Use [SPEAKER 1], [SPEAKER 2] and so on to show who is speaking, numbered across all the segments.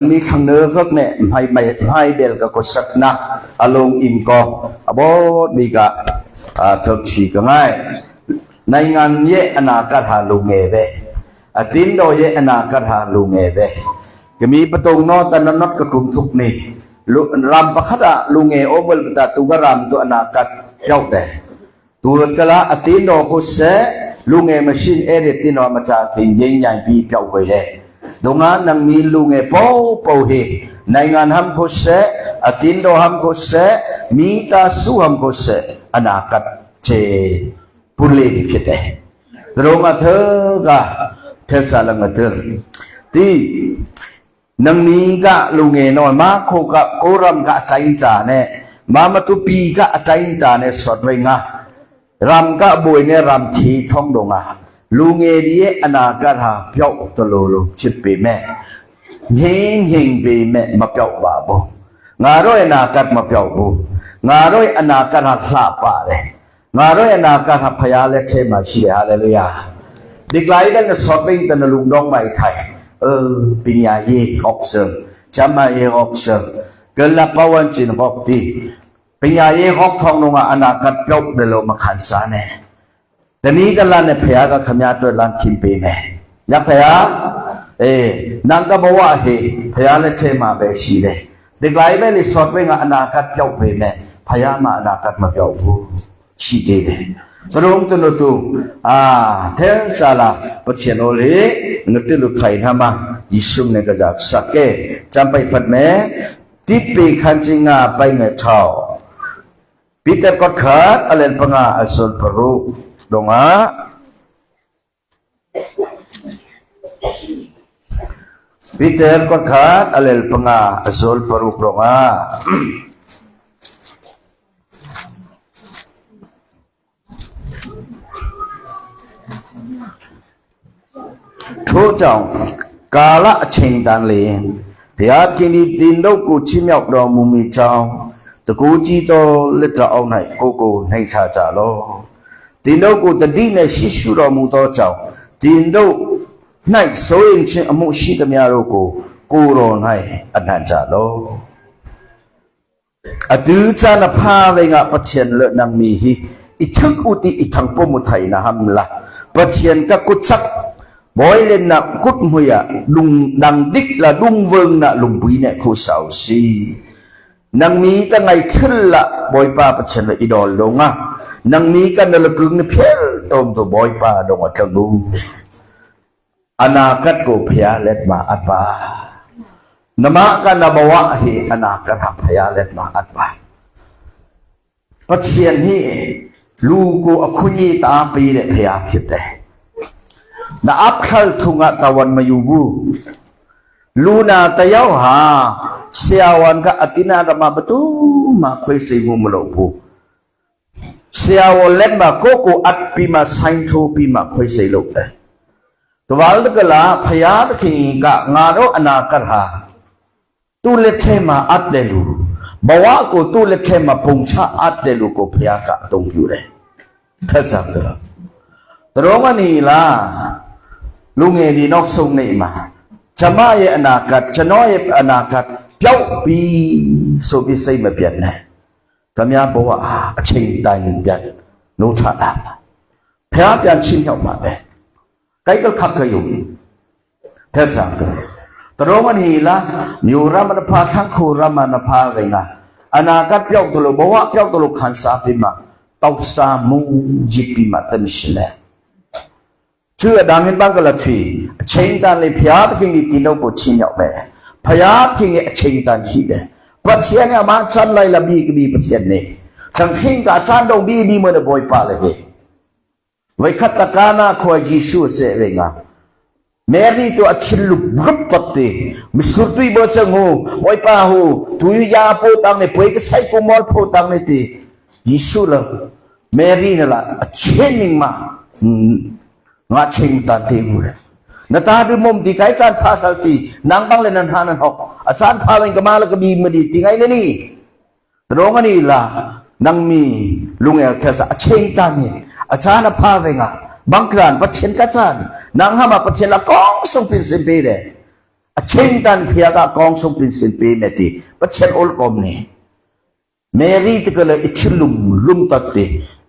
[SPEAKER 1] มีขังเนื้อก็เนี่ยให้เบลก็กดสักนะอารมณ์อิ่มก็บอดีกะทุกทีก็ง่ายในงานเยอนาคตหาลุงเงเวตินโดยเยอนาคตหาลุงเงเวก็มีประตูนอตันนอตกระทุ่มทุกนี่รำประคัดลุงเงโอเบลตาตุกรำตัวอนาคตเจ้าแต่ตัวกละตินโดกุศลลุงเงมาชินเอเดตินอมาจากถิ่นยิ่งใหญ่ปีเจ้าไปเลยตรงนั้นนั่งมีลุงเอเป่าเฮในงานทำกุศลตินโดทำกุศลมีตาสู้ทำกุศลอนาคตเจปุเลดิคิดเลยตรงนั้นเธอกะเธอสารังเธอที่นังมีกะลุงเอนอยมาโคกะโกรำกะใจจ่าเนี่ยมาตุปีกะใจจ่าเนี่ยสดเลยงารำกะบวยเนี่ยรำทีท่องดงลุงเอดีอนาคตหาเปียวตโลโลชิดปีแม่ยิงปีแม่มาเปียวบาบูงาโรยอนาคตมาเปียวบูงาโรยอนาคตหาลาป่าเลยงาโรยอนาคตหาพยาเลเทมาชีฮาเลลูยาดิกไลด์กันสอดวิ่งตันลุงดองใหม่ไทยปัญญาเย่ออกเสียงจำมาเย่ออกเสียงเกิดละปวันจินออกตีปัญญาเย่ออกทองลงอนาคตเปียวเดโลมาขันสาเน่แต่นี้กันละเนี่ยพยาก็ขมยาตัวลันคิมเปย์เนี่ยยักษ์พยานางก็บอกว่าเฮ้พยาเลเทมาเบชีเลยเด็กหลายไม่เลยสอดไว้งอนาคตเจ้าเปย์เนี่ยพยามาอนาคตมาเจ้าผู้ชีเดเลยตรงตัวนู้นเทนซาลาปัจเจโนเลนึกถึงลูกไข่ทำมายิสุมเนี่ยก็จะสักเกจำไปพัดแม่ที่ปีขันจิงาไปเงยเช่าปีเตอร์ก็ขาดอะไรปังอาอสุลปรุดงปีเตอร์ก็ขาดอะไรปังอาอสุลปรุดงทุกจังกาละเชิงดันเลยพยาธินี้ดินโลกุชิมยอกดอมุมิจังตะกูจีโตเล็ดเอาไหนโกให้ชาจาโลดินโลกุตดีเนี่ยชิสุดอมุโตจังดินโลไหนโซเองเชอมุชิตมีอารุกูโรให้อันนั้นจาโลอดูจานพาเวงะปัจเจนเลนังมีฮีอิทักอุติอิทังปมุทัยนะฮัมละปัจเจนก็กุศลบอยเล่นนะกุดหัวลุงดังดิกละลุงเวิงนะลุงปุยเนี่ยคู่สาวซีนังมีตั้งไงขึ้นละบอยป้าปัจเจนอิดอลลงอ่ะนังมีกันนั่นละกึ่งเนี่ยเพี้ยตอมตัวบอยป้าดงอัตลูอนาคตกูพยาเล็ดมาอัดป้านมากันนะบอกว่าเฮอนาคตพยาเล็ดมาอัดป้าปัจเจนนี่ลูกกูอคุณีตาปีเนี่ยพยาคิดเลยน่าอับขัลทุงะตะวันมาอยู่บูลูนาตะยาวหาเสียวันก็อตินาดมาประตูมาคุยสิงูมโลบูเสียวันเล่นมาโกโกอัดปีมาไซน์โทปีมาคุยสิโลกเลยตัววันตะกละพยาตะคิงกะงาโรอนาคตหาตูเล็ดเทมาอัดเดลูบอกว่ากูตูเล็ดเทมาพงชาอัดเดลูกูพยากะตรงอยู่เลยท่านสักตัวตรงนี้ล่ะลุงเอดีนอกทรงนี่มาจะมาเยอนาคตจะน้อยอนาคตเจ้าปีสุบิสัยมาเปลี่ยนนะกำยาบอกว่าเชิงตายเปลี่ยนนู้ชาดาเพียเปลี่ยนชิมเหามาเบใครก็ขับกันอยู่เท่าสักตรงนี้ล่ะมิวรามันพาทั้งคู่รามันพาเองอนาคตเจ้าตัวลูกบอกว่าเจ้าตัวลูกขันสาพิมาตอกสามุจิปิมาตันชิเลเชื่อดังเห็นบ้างก็ละทีเชิงตันเลยพยาธิกิติโนกุชิมยอกไปพยาธิกิเชิงตันชีเดปัจเจียนเนี่ยมาจันไลละบีกบีปัจเจียนเนี่ยทั้งทิ้งกับจันดงบีมันบ่อยป่าเลยไว้ขัดตะการน่ะขวายยิสุเสเวงาแม่นี่ตัวชิลุบรุบปัตติมิสุตุยบ่ซังโหบ่อยป่าโหตุยยาโพตังเนี่ยป่วยก็ใส่กุมอลโพตังเนี่ยติยิสุละแม่นี่น่ะละเชนิงมางาเชิงตันเทมุเลยนาตาดูมุมที่ใครจานพาสักทีนางบังเลนันทานันหอกอาจารย์พาเป็นกมาลก็บีมาดีที่ไงนี่ตรงนี้ล่ะนางมีลุงเอลแค่จะเชิงตันเนี่ยอาจารย์พาเป็นอ่ะบางครั้งปัจเจนกัจจันนางห้ามาปัจเจนละก้องส่งเป็นสิบปีเลย a chain dan piaga gong song prinsin pe meti pachen ol komni Mary tikala ichilum lum tatte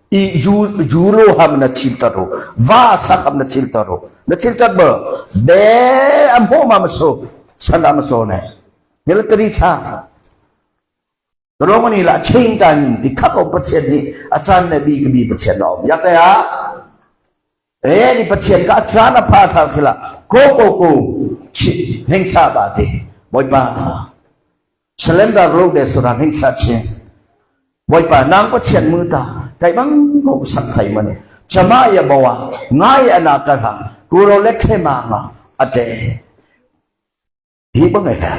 [SPEAKER 1] I julo ham na chiltaro va sakam na chiltat ba be amho mamaso sanda maso ne military cha Romani la chain dan di kako pachen ni achan ne bi gibi pachen no yakaya ni pachen ka achan na pha tha khila ko chi neng cha ba de moi ba cylinder road de sura neng cha chen moi ba nang pachen mu ta Kai bang ko sak thai man chama ya bawa ngai ana ka ha ko ro let the ma nga ate hi bang ai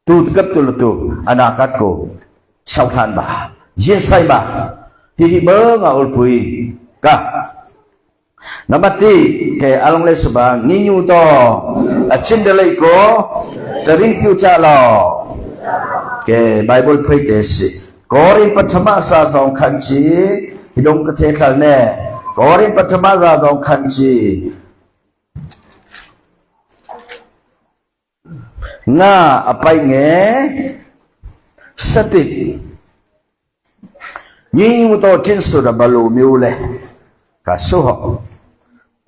[SPEAKER 1] tu kap tu anakat ko sau than ba ye sai ba hi bơ nga ul pui ka namati ke along le suba ngi nyu to a chin de lai ko tari pyu cha lo ke bible pray te si Korin Patama sa song kanchi hidong kate kal ne Korin Patama sa song kanchi nga apay nge satit nyi mo to chinsu da balu miule kasuho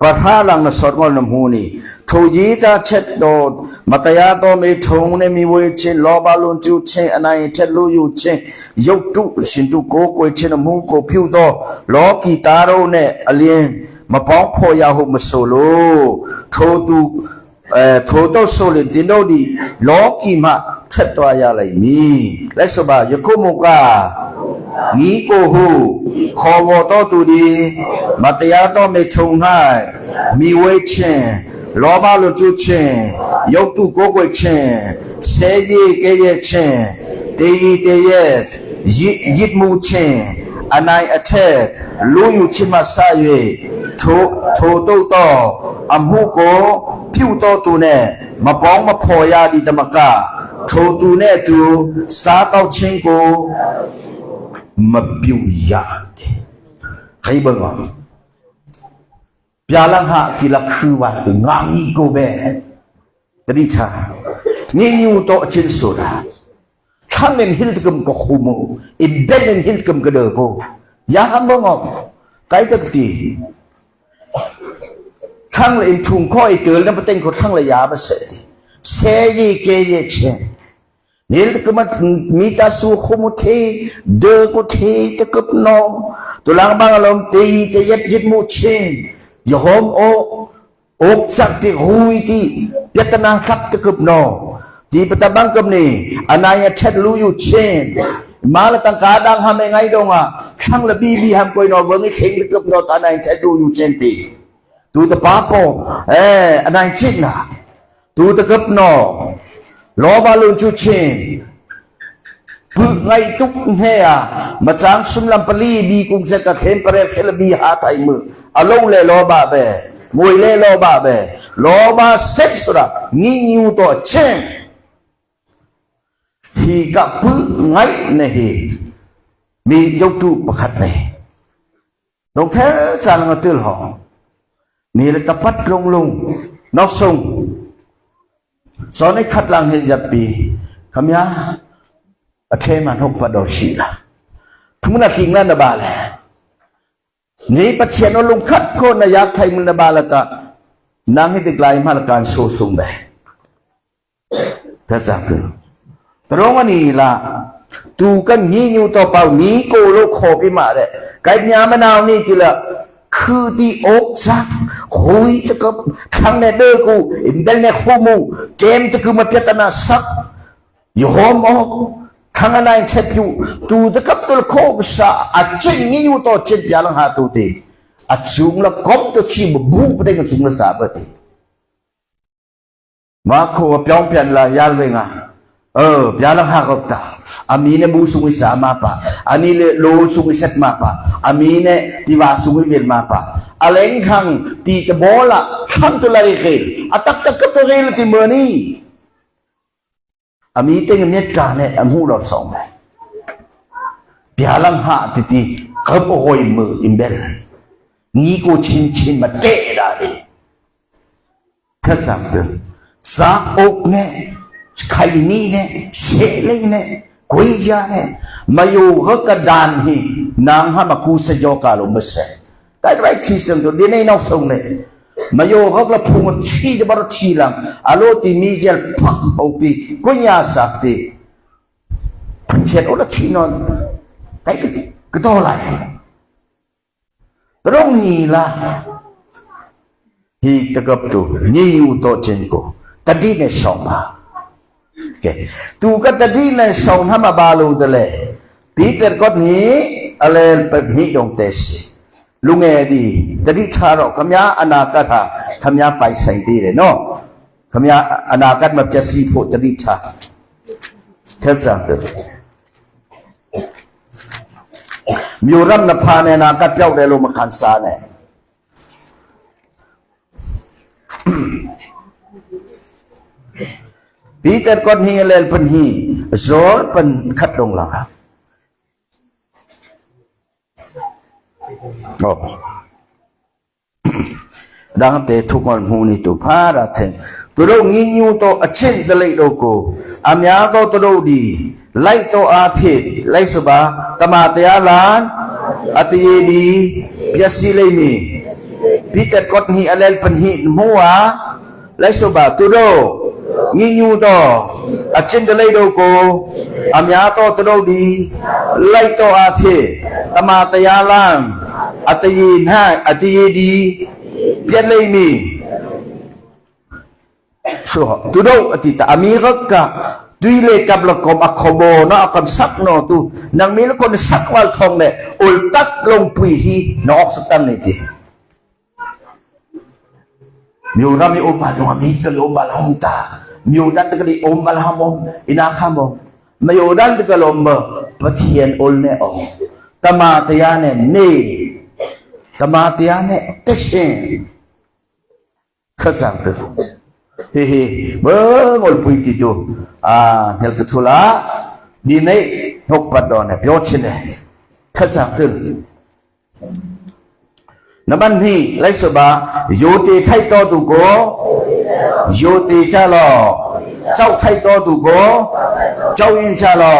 [SPEAKER 1] Pathalang na sot ngol nam huni Thuyi ta chet do Mataya to me thong ne mi we chin Lo balun chu chen Anay chet lu yu chen Yok tu sin tu ko kwe chen nam hung ko piu do Lo ki taro ne alien Mapong po ya hu masolo Tho tu Tho to solin din do di Lo ki ma chet to ya lai mi Lai so ba yakumo ka Ni ko hu Khomo to tu di Mataya to me thong hai Mi we chen Lo ba lu chu chen Yok tu ko kwe chen Se ye ke ye chen Te ye Yit mu chen Anay ache Lu yu chi ma sa yue Tho to to Amhu ko Piu to tu ne Ma bong ma po ya di tamaka Tho tu ne tu Sa tao chen ko Ma piu ya de Khai bang wa Pya lang ha ki la khu wa nga ngi ko be Tadi cha Ni nyu to chin so da Khang nen hil kum ko khumu Ibben nen hil kum ka de ko Ya ham bang om Kai tak ti Khang le in thung ko I tel na pateng ko thang la ya ba se ti Se ye ke ye chen Nil kemat mita su khumu the de ko the te kup no tulang bang alom te yet mu chen yom ok sak ti hui ti yatana sak te kup no ti patabang kup ni anaya chet lu yu chen mal tang ka dang ham ngai dong a khang la bi ham koi no wang kheng te kup no ta nai chet lu yu chen ti tu ta pa po anai chin na tu te kup no Lo ba lun chu chen Pu ngai tuk he Ma chang sum lam pali bi kung se ka khem pare khel bi ha thai mu Alo le lo ba be Mui le lo ba be Lo ba sek sura Ngi nyu to chen Hi ka pu ngai ne hi Mi yau tu pakhat ne Dong thế chàng ngà tư ho Ni le ka pat long long Nok sung So ne khat lang he jat pi Kamya Athe man hok pa do shi la Thumna ting na na ba le Ni pathian no lung khat ko na yak thai mun na ba la ta Nang he diklai mal kan so sung be Ta cha ku Trong ani la Tu kan ni nyu to pau ni ko lo kho pi ma de Kai nya ma naw ni ti la Khư ti ốc giác Hối cho cấp Thằng này đơ cụ Indel này khô mù Kem cho cứ mà biết ta sắc Yom ốc Thằng này chết dụ Tu ta cấp tôi là khô xa À chênh nghi nhu to chết bia lăng hạ tu tì À chúng là cóp tôi chi mà bú Bà đây chúng là xa bà tì Mà khô mà biong phiền là yal về ngà Bia lăng hạ gọc ta Ami ne bu sung isa ma pa ani le lo sung iset ma pa ami ne tiwa sung vel ma pa aleng khang ti ke bola khang tu lai khe atak tak ka to gel ti mani ami te nge tra ne amu lo song mai bia lang ha ti ti ka po hoi mu imbel ni ko chin chin ma te da de thất sam tu ซาอกเนี่ยไข่นี่เนี่ยเชลิเนี่ยกุยยาเนี่ยมาอยู่เขากระดานหีนางฮามากูสยอกาลงมาเสได้ไรที่สิ่งตัวนี้ในนอกส่งเลยมาอยู่เขากระพุงชี้จะบารชี้หลังอารมณ์ที่มีเจลพักเอาปีกุยยาสักทีเช็ดอุลชี้นอนไก่ก็ตัวอะไรตรงนี้ล่ะฮีตะกับตัวนี่อยู่ตัวเจนกูตัดดีในสองมาตูก็ตัดดีในสองทำมาบาลูเดเลยปีเตอร์ก็นี้อะไรเป็นนี้ดงเตสลุงเอดีตัดดีชาร์กขมยาอนาคตฮะขมยาไปใส่ดีเลยเนาะขมยาอนาคตมันจะสีโพตัดดีชาเท่าสังเกตมิวรัมนภาในอนาคตเจ้าได้ลงมาขันซาเนี่ยปีเตอร์ก็นี้เลยเป็นฮีโซลเป็นขัดลงหลังโอ้ดังแต่ทุกคนหูนี่ตัวพาราเทนตัวเรางี้อยู่ตัวอเชนตะเลยโลโกอามยาก็ตัวเราดีไล่ตัวอาเพดไล่สบาตมาเตียลานอติเยดีพิสิเลมีปีเตอร์ก็นี้อะไรเป็นฮีมัวไล่สบาตัวเรางี้อยู่ตัวอเชนตะเลยโลโกอามยาก็ตัวเราดีไล่ตัวอาเพดตมาเตียลานอติเยนอติเยดีเพียรเลยมีชัวตุโดอติตามีรักกะดุยเลกับละกอมอัคโบนะอัคสักโนตุนางมีละคนสักวัลทองเนี่ยอุลตักลงปุยฮีนอกสตันนี่ทีมิวรามีอุปาดวงมีตะลมบาลฮงตามิวดันตะกะดิอมบาลฮามงอินาคามงมิวดันตะกะลมเบปะเทียนอุลเนอตมาตยาเนเนตมาตยาเนเตชินขัดสังตัวเฮ้เบ้งอลปุยติโตเฮลกทุลาดีเนนกปัดดอนเนี่ยเปียวชินเนี่ยขัดสังตัวน้ำมันนี่ไลสบาโยติไทยโตตุโกโยติจ้าลอเจ้าไทยโตตุโกเจ้าอินจ้าลอ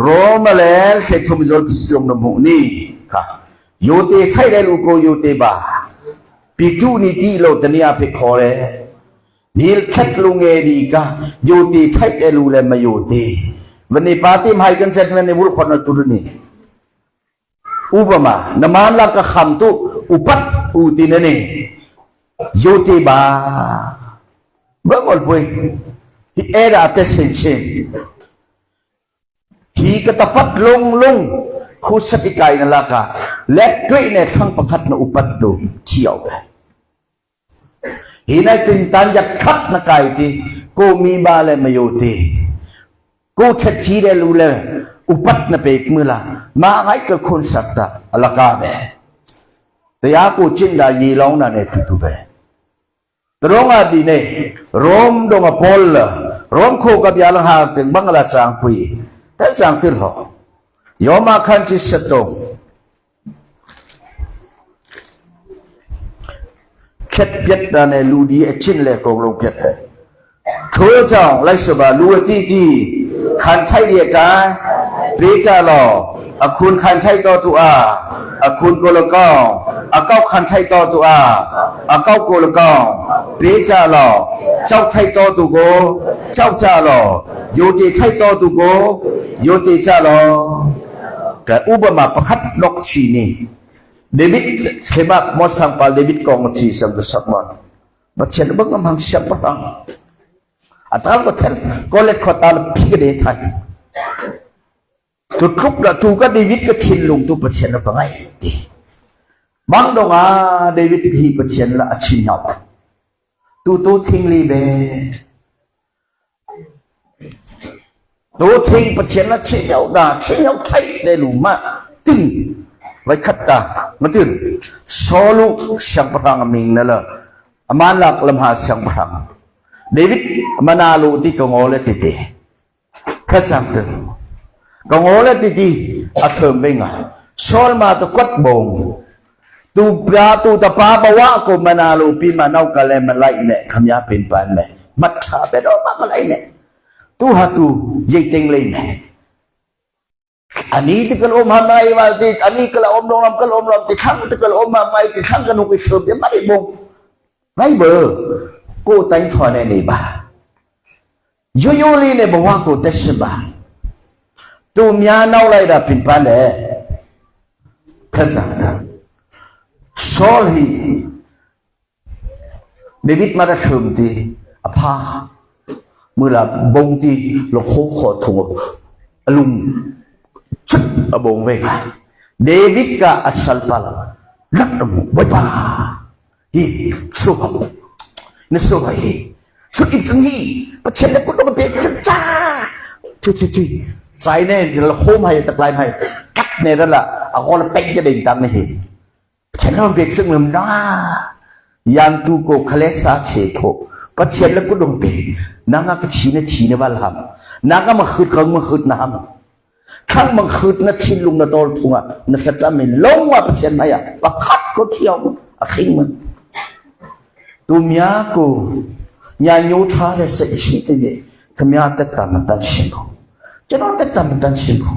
[SPEAKER 1] โรมาเลลเขตทุมจลจงนมุนี่ค่ะโยติไทยได้ลูกโกโยติบาปีจูนี่ที่เราตนียพิคอเลยนี่แค่ลุงเอดีกะโยติไทยได้ลูเลยมาโยติวันนี้ปาร์ตี้ให้กันเสร็จวันนี้บุรุษคนนั้นตุรนีอุปมาน้ำมันลักขำตุอุปัตอุตินนี่โยติบาเมื่อวันพุธที่เอราเตสินเชนฮีกตปัดลงคุสติกายนั่นละกะเล็กด้วยในทั้งประคัตนอุปัตตุเชี่ยวเลยฮีในตินตันยักคัดนักไก่ที่กูมีบาเลยมาโยติกูเช็ดชีได้รู้เลยอุปัตนเปกมือละมาไงกับคนสัตตะอลากาเบแต่ยากูจินดายีลองนั่นเองตุเบตรงอดีเนี่ยโรมดงอพอลโรมคู่กับยาลังหาถึงบังลาสังปีแต่สังติรอยอมาคันจิสตงเข็ดเปียดดานในลูดีชินเล่กงลงเปียดเลยทั่วจังไล่สบาลูที่ขันไทยเดียจ้าเปียจ้าลออาคุณขันไทยต่อตัวอาคุณโกลกองอาเก้าขันไทยต่อตัวอาเก้าโกลกองเปียจ้าลอเจ้าไทยต่อตัวโกเจ้าจ้าลอโยติไทยต่อตัวโกโยติจ้าลอแต่อุปมาประคัดนกชีนี่เดวิดเขมักมอสทางปาเดวิดกองชีสัมดุสักมันบัดเชนบังมังเสียบปังอัตราก็เทนก็เล็กขอตาลพิกเดทไทยตุกลุกละตูก็เดวิดก็ชินลงตุบัดเชนละปังไงดีบังดงเดวิดพี่บัดเชนละชินยับตูทิ้งลีเบตัวทิ้งปัจเจกเชี่ยวด่าเชี่ยวไทยได้หลุมมาตึงไว้ขัดตามาตึงโซลูช่างพลังมิงนั่นแหละอามันหลักลำหาช่างพลังเดวิดมานาลูที่กงโอเลติตีขัดสังตึงกงโอเลติตีอัฐเมงอ่ะโซลมาตะกัดบง ตูปลาตูตะปาบวะกูมานาลูปีมานาก็เลยมาไล่เนี่ยขมยาเป็นปานเนี่ยมัดชาแต่ดอกมาไล่เนี่ยตูหาตูยิ่งเต็งเลยเนี่ยอันนี้ที่กระโอมทำไมวะที่อันนี้กระโอมลงลำกระโอมลำที่ข้างที่กระโอมมาไม่ที่ข้างกระนุกไปเสริมยังไม่ได้บงไม่เบอร์กูแต่งถอนในบ้าโยโย่ลีเนี่ยบอกว่ากูเตชบ้าตูเมียน้าไล่ได้เป็นปานเลยเข้าใจไหมโซลีเดวิดมาได้เสริมที่อภาเมื่อละบงที่เราโคขอถูกลุงชุดอบงเวกเดวิดก็อัศลปาลลักมุไว้ป่าฮีสู้เขาเนี่ยสู้เขาฮีชุดอิบจังฮีประเทศแล้วก็ต้องมาเบรกจ้าช่วยใจเนี่ยเราโค้งให้ตะไคร้ให้กัดเนี่ยนั่นแหละเอาคนละเป็กจะดิ่งตามไม่เห็นประเทศแล้วมันเบรกซึ่งมันน่ายังตูโกคเลสาเชโพประเทศแล้วก็ต้องเบรกนางก็ทีเนี่ยว่าลำนางก็มาคืดเขามาคืดน้ำข้างมังคืนนัดชินลุงนัดโตทุ่งอ่ะนัดจะไม่ลงว่าประเทศไหนอ่ะประคัดก็เที่ยวอ่ะขิงมันตัวเมียกูยาโยธาเลยเสียชีวิตเนี่ยขมีอาแต่ตามมันตันชินกูจะนอนแต่ตามมันตันชินกู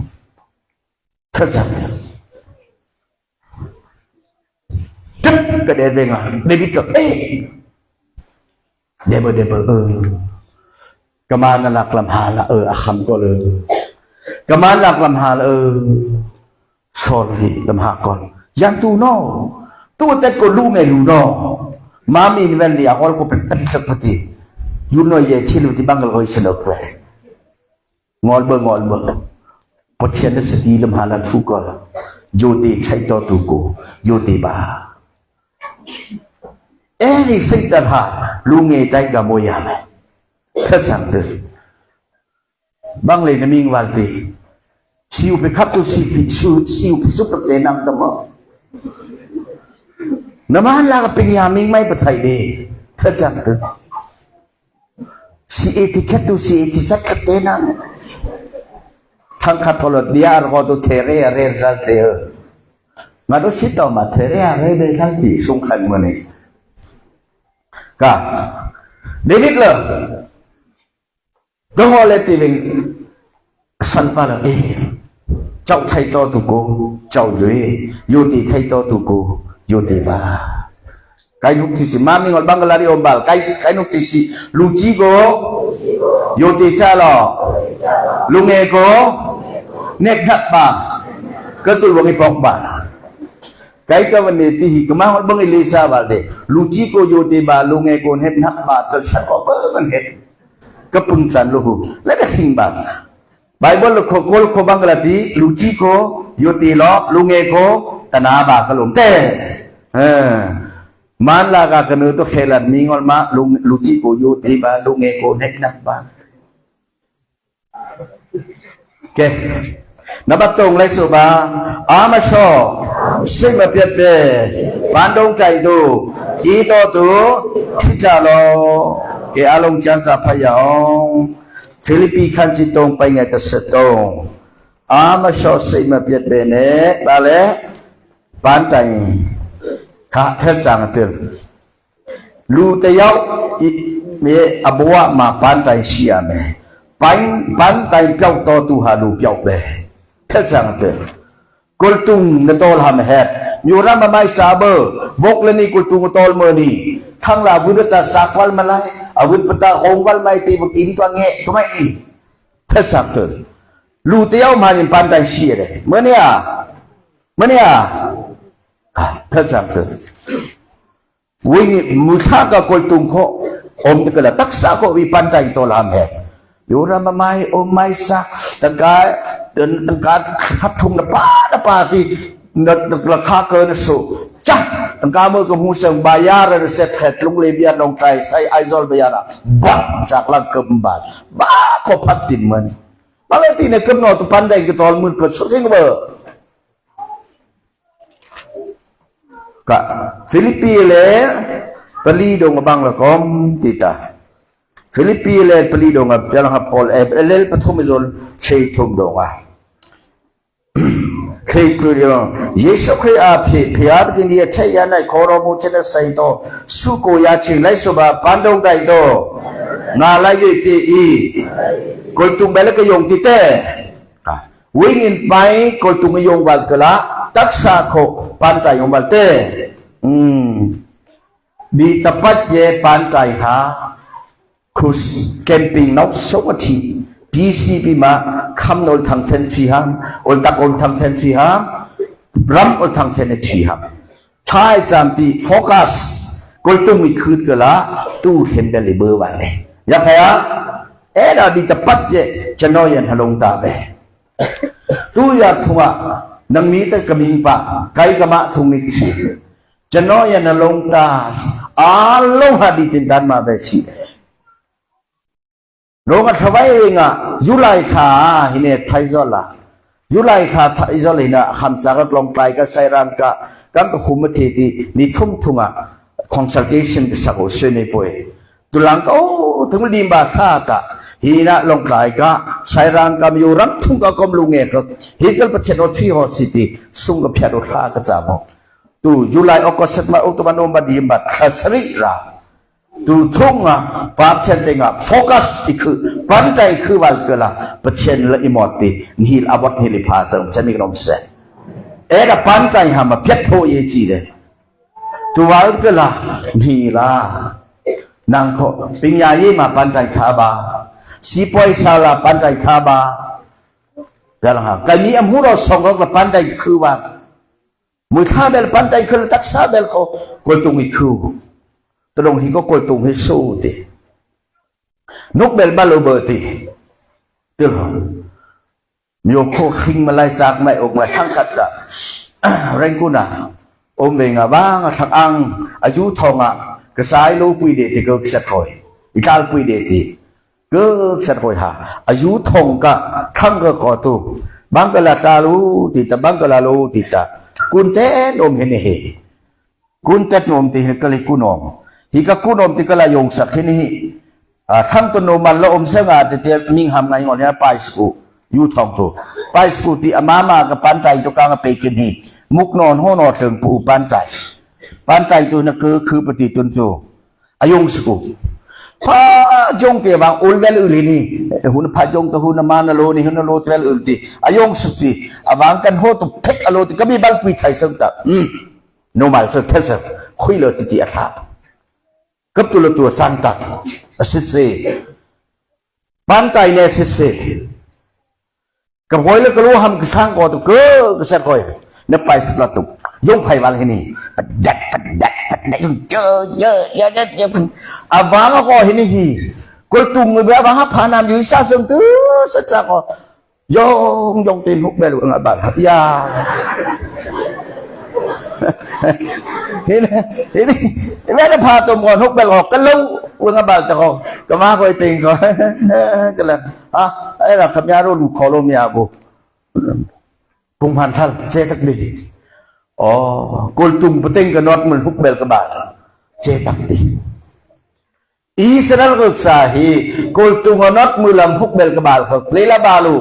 [SPEAKER 1] เข้าใจไหมจึ๊บก็เดินไปไงเดวิดก็เดบก็มานั่นหลักลำหาละอาคำก็เลยกำมันหลักลำหาโซลีลำหาก่อนยังตูโน่ตัวแต่ก็รู้ไงรู้โน่มามีนเวนเลียเขาก็เป็นสักพอดียูโน่เย่ที่รู้ที่บังกลอยสนุกเลยงอลเบอร์พอเชียนสติลำหาลันฟุกโยตีใช้ตัวตูโกโยตีบานี่สิ่งต่างหากรู้ไงได้กับโมยามแค่สั่งเถอะบางเลยนะมิงวันตีชิวไปขับตัวชิวไปสุดตะเตนังตะมอน้ำมันลากเป็นยามิงไม่ประทัยดีแค่จังตัวชีเอติแค่ตัวชีเอติสักตะเตนังทั้งขัดพลดเดียร์ก็ตัวเทเรรัลเตอมาดูสิต่อมาเทเรรัลตีสงขันมันนี่ก็เดวิดเลยก็ฮอลเลติวิงสันปาลเจ้าไทยโตตุโกเจ้าเลยโยติไทยโตตุโกโยติบาไกนุกที่สิมามิงอลบังกลาริอมบาลไกนุกที่สิลูจิโกโยติชาลอลุงเอโกเนกนักบาก็ตุลวงไอปอกบาไกก็วันนี้ที่หิกมาอลบังอิลิซาบาลเดลูจิโกโยติบาลุงเอโกเนกนักบาตัลสักก็เปิดมันเห็นก็ปุ่นจันลูกแล้วก็หิงบาไบเบิลโคบังกลาตีลูจิโกโยติล้อลุงเอโกตนาบากลงเต้มันลากกันตัวเคลันมิงอลมาลูจิโกโยติบาลุงเอโกเน็กนักบาเกนับตรงไรสุบาอามาชอสิ่งมาเปียเปปันดงใจดูจีโตตูที่จะรอเกอารมณ์จันทร์พยองฟิลิปปินส์ขันจิตตรงไปไงแต่สุดตรงอามาชอสิ่งมาเปียเปเน่บาเล่ปันใจข้าเทศสังเตอร์ลูเตียวมีอบัวมาปันใจเชียเมปันใจเปียวโตตูฮาลูเปียวเปเทศสังเตอร์กุลตุงนโตลฮามเฮดยูรามาไม่ซาเบอร์วกเลนีกุลตุงโตลเมนีทั้งลาวุฒิตาสักวัลมาไลอาวุธปตาโฮงวัลไม่ตีบุกินตัวเงี้ยตัวไม่ดีเทศสังเตอร์ลูเตียวมาในปันใจเชียเลยเมื่อเนี่ยเทศสังเตอร์วิ่งมุทากะกุลตุงโคอมตะกละตักษาโควิปันใจโตลามเฮดยูรามาไม่อมไม่สักตั้งการขับทุ่งนปาที่ราคาเกินสูงจ้ะตั้งการเมื่อกมูเสงบายาร์เสร็จเหตุลุงเลเบียลงใจใส่ไอโซลเบียร์บ้าจากหลังกำบัดบ้าขบพัดตินมันบางทีเนี่ยกำหนดตุปันได้ก็ตอนมือเกิดสุดที่ก็เบอร์ก็ฟิลิปปินส์เลยปลีดงบังละคมติตาฟิลิปปินส์เลยปลีดงกับยังฮับพอลเอฟเอลปฐมอิโซลเชยทุ่มดงอ่ะ ခေကရယေရှုခရစ်အဖြစ်ဖျားသခင်ရဲ့ထက်ရ၌ခေါ်တော်မူခြင်းနဲ့ဆိုင်သောစုကိုရခြင်းလိုက်ဆိုပါပန်းတုံးတိုက်တော့ငါလိုက်၍တည်၏ကိုတုံဘဲလကယုံတည်တဲ့ဝိညာဉ်ပိုင်းကိုတုံယုံဘတ်ကလာတက်ဆာကိုပန်းတိုင်ယုံဘတ်တဲ့ဒီတပတ်ရဲ့ပန်းတိုင်ဟာခုကမ်ပင်းနောက်ဆုံးအထိDCP မှာคำนวณทางเทนทรีฮามอุลตักอุลทางเทนทรีฮามรัมอุลทางเทนทรีฮามใช้จำตีโฟกัสกุลตุ้มีคืนกันละตู้เทนเดลิเบอร์วันนี้อยากให้เราดีแต่ปัจเจจะน้อยยันหลงตาไปตู้อยากทุ่งนังนี้แต่กมิงปะไกกะมะทุ่งนี้จะน้อยยันหลงตาลงหาดีตินดันมาไปชีโลกทวายเองยุไลขาหินเนทไทยจอละยุไลขาไทยจอเลยนะคำสั่งลงไปก็ใส่ร่างกันก็คุมทีดีนี่ทุ่มทุ่งconsultation สักโอเชนไปตุลังก็ถึงดีบาท่ากะหินะลงไปก็ใส่ร่างกันอยู่รับทุ่งก็กำลุงเองก็หิก็ประเทศรถที่ฮอสิตี้สุ่งกับพิจารณาก็จะบอกตูยุไลออกก็สัตมาอุตบันอมบดีบัตสริราดูทุ่งปาเชนเต็งโฟกัสอีกคือปันใจคือวันเกล่าประเชนและอิมอตินิลอาวัตเฮลิพาสงจะมีกรมเสนปันใจหามาเพียรโพเยจีเดตัววันเกล่านิลานางเขาปิญญาเยมาปันใจขาบาสีปอยชาลาปันใจขาบาอย่างไรกันนี้อมุรสองก็ปันใจคือวันมือท่าเบลปันใจคือตักษาเบลเขาคนตรงนี้คือตรงที่ก็กดตรงให้สู้ตีนกเบลบาโลเบอร์ตีตัวมีโคคิงมาไล่จากไม่ออกมาทั้งขัดกะแรงกูน่ะอมเวงบ้างทักอังอายุทองกระสายลูกปุยเดติก็เสร็จคอยอีกาลปุยเดติก็เสร็จคอยหาอายุทองก็ข้างก็ก่อตัวบางก็ละตาลูติตาบางก็ละลูติตากุนเต้นอมเห็นเฮกุนเต้นอมตีก็เลยกุนอมฮิกกุนอมติกลายงสักที่นี่ทั้งตัวโนมันละอมเสงาแต่เดียมิงหำไงก่อนเนี่ยไปสกูยูทองตัวไปสกูที่อามากับปันใจตัวกลางไปกินนี่มุกนอนห้องนอนถึงปูปันใจตัวนั่นคือปฏิตุนโจอายงสกูพระจงเกี่ยวกับอุลเวลอุลินี่หุ่นพระจงตัวหุ่นมานโลนี่หุ่นโลเวลอุลติอายงสุติอาวางกันโหตุเพกอโลติก็มีบัลปีไทยสังตับโนมาลสุดเทสคุยเลยติอาธากับตัวสังตัดสิเสบ้านใจเนี่ยสิเสกับหอยแล้วก็รู้ทำกระสังก่อตัวก็กระสังก่อยเนี่ยไปสักตุกยงไผ่วันที่นี่ดัดเจอเยอะอาวางก็เห็นนี่กูตุ่มมือแบบว่าผ่านน้ำอยู่ซาซึงตื้อสักก็ยงตีนหุบเบลล์อะไรบ้างยาเห็นแม่จะพาตัวมอนหุบไปหลอกกันแล้ววันนั้นบาดจะก็มาคอยติงก็กันแล้วไอ้เราขับยารุ่นขอลมยาบุพุงพันท่านเจตักดีกุลตุงปติงกันนอดมันหุบเบลกบาดเจตักดีอิสราเอลก็สาเหกุลตุงนอดมือลำหุบเบลกบาดเขาเลลาบาลู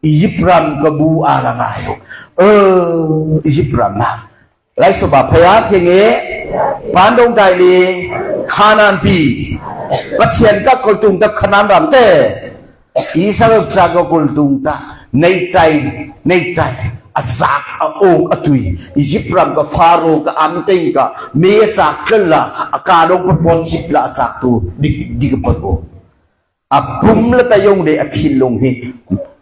[SPEAKER 1] อียิปต์รัมกบูอาลังไงอียิปต์รัมมาไล่สบายพยาธิเงี้ยปานดงใจนี้ขานานปีปัจเจียนก็กุลตุงตะขนานรำเตอิสราเอลจากกุลตุงตะในใจอาซักองอตุยอียิปต์รัมกับฟาโรห์กับอันติงกับเมียซักกันละอาการองค์ปนสิบละซักตูดิกปนโอปุ่มละตายงเดอชินลงหิ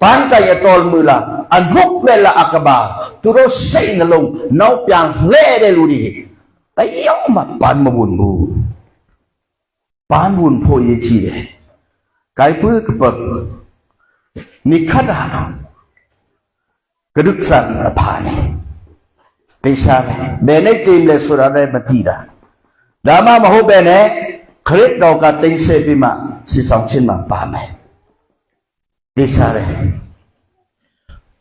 [SPEAKER 1] ปันใจตอลมือละอันรุกเบลละอักบาตุโรเซนลงนอกอย่างเล่เดลูดีแต่ยอมมาปันมาบุญบูปันบุญโพยจีเดไก่พื้นกบนิคัดากระดุกสันผ่านเตชาเบเนติมเลสุราเรบัติดาดามามาโฮเบเนคริสดอกาติงเซปิมาสิสองชิ้นมาป่าไหมดิฉัน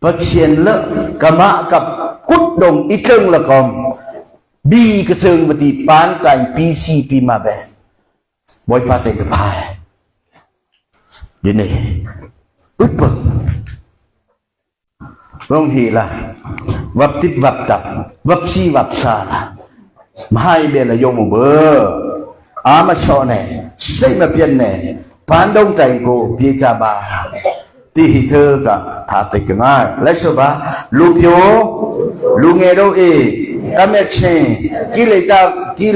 [SPEAKER 1] ประเชียนเลิกกะมะกับกุดดงอีเกิงละกอมบีกระเซิงปฏิปานไก่ปีซีปีมาแบบบอยปาเตกพายยินดีอึดปึกร้องทีละ วับติดวับดับวับชีวับซาละไม่เป็นละยมเบออามาชอเนี่ยใช่มาเปลี่ยนเนี่ยปานดงใจกูพิจาบาที่เธอกับถาติกง่ายและชอบลูกโยลูกเงโรเอตามเชงกิเ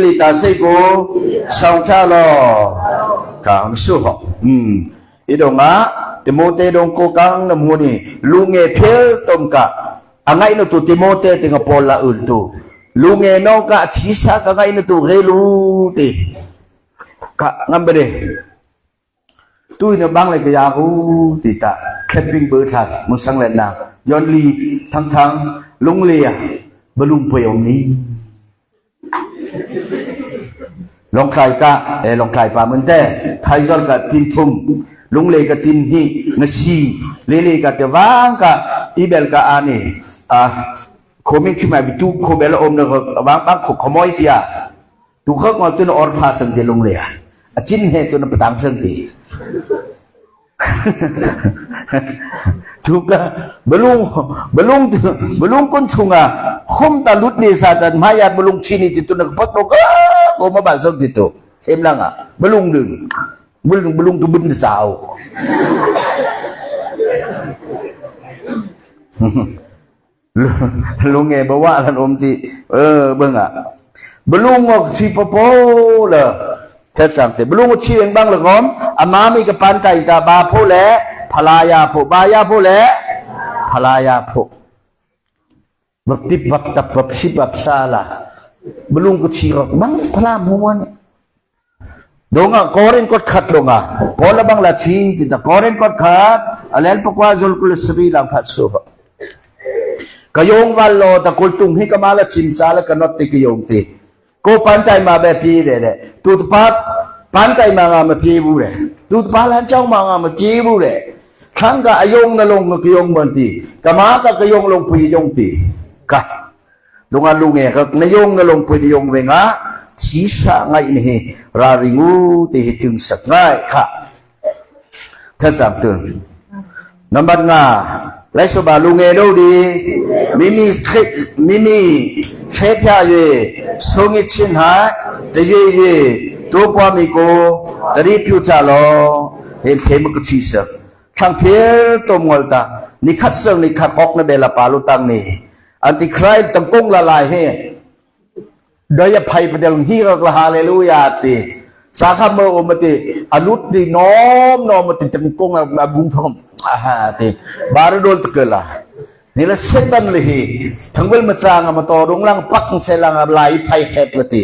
[SPEAKER 1] ลตาเสกูสองชาลอกางสุหอีดงอ่ะติโมเตดงโกกังน้ำหูนี่ลูกเงเพลต้มกะอังไงนตุติโมเตติงปอลละอุลตุลูกเงนอกะชีสากะไงนตุเรลูติกะงั้นไปเลยตู้เนี่ยบางเลยก็อยากรู้ติตาแคปปิ้งเบอร์ทัดมุสังเลนายอนลีทั้งลุงเลียบลุงเปียวนี้ลองใครกะลองใครปามันแต่ไทยจอลกะตินทุ่มลุงเลียกะตินฮีนชีเลเลกะเตวางกะอีเบลกะอานี่โคมิคิมาวิตูโคเบลอมเนกบางขโมยเตียตุกงอตุนอร์พาสังเกลุงเลียจินเฮตุนปตังสังเกถูกละbelum kunjunga khum talut ni satan mayat belum chini itu nak potong ko mabasog dito lang belum tu bun sao lu nghe bawa lan om ti beng belum si popo le thật rằng thì belum chieng bang le gom ama mi ke pantai ta ba pho leภรรยาผู้บายาผู้เละภรรยาผู้บักติบักตับบักชิบักซาละบลุงกุชีรกบังพลามหัวเนี่ยดงอ่ะกอรินกดขัดดงอ่ะพอละบังละทีติดกอรินกดขัดอะไรพวกว่าจุลกุลสรีลังพัดสุภกยงวันโลตะกุลตุงให้กมาละชิมซาละกันนอติกยงตีกูปันใจมาแบบพี่เด้ตุตปัดปันใจมางามาพี่บูเด้ตุตปาลันเจ้ามางามาจีบูเด้ทั้งกะอายงนลงกะยงบันตีกะมากะยงลงปียงตีกะดงอาลุงเงกะนยงนลงปียงเวงะชีสะไงนี่ราริงูติถึงสักง่ายค่ะท่านสามตื่นนับบัดงาไลสบาลุงเงดูดีมิมีเชฟยาเยสงอิชินหาตะเยตัวปามิโกตะรีพิวจาโลเห็นเทมกุชีสช่างเพียรตัวมวลตานิคัดเซิงนิคัดออกในเบลปาลุตังนี่อันที่ใครตั้งกงละลายให้โดยภัยประเดี๋ยวฮีก็ฮาเลลูยาติสาขาเมื่ออมติอนุติน้อมมติตั้งกงละบุ้งทอมติบาร์โดลตะเกล่านี่ละเซตันเลยทั้งเวลมาจางมาต่อรงล่างปักเสลังลายภัยแหกละติ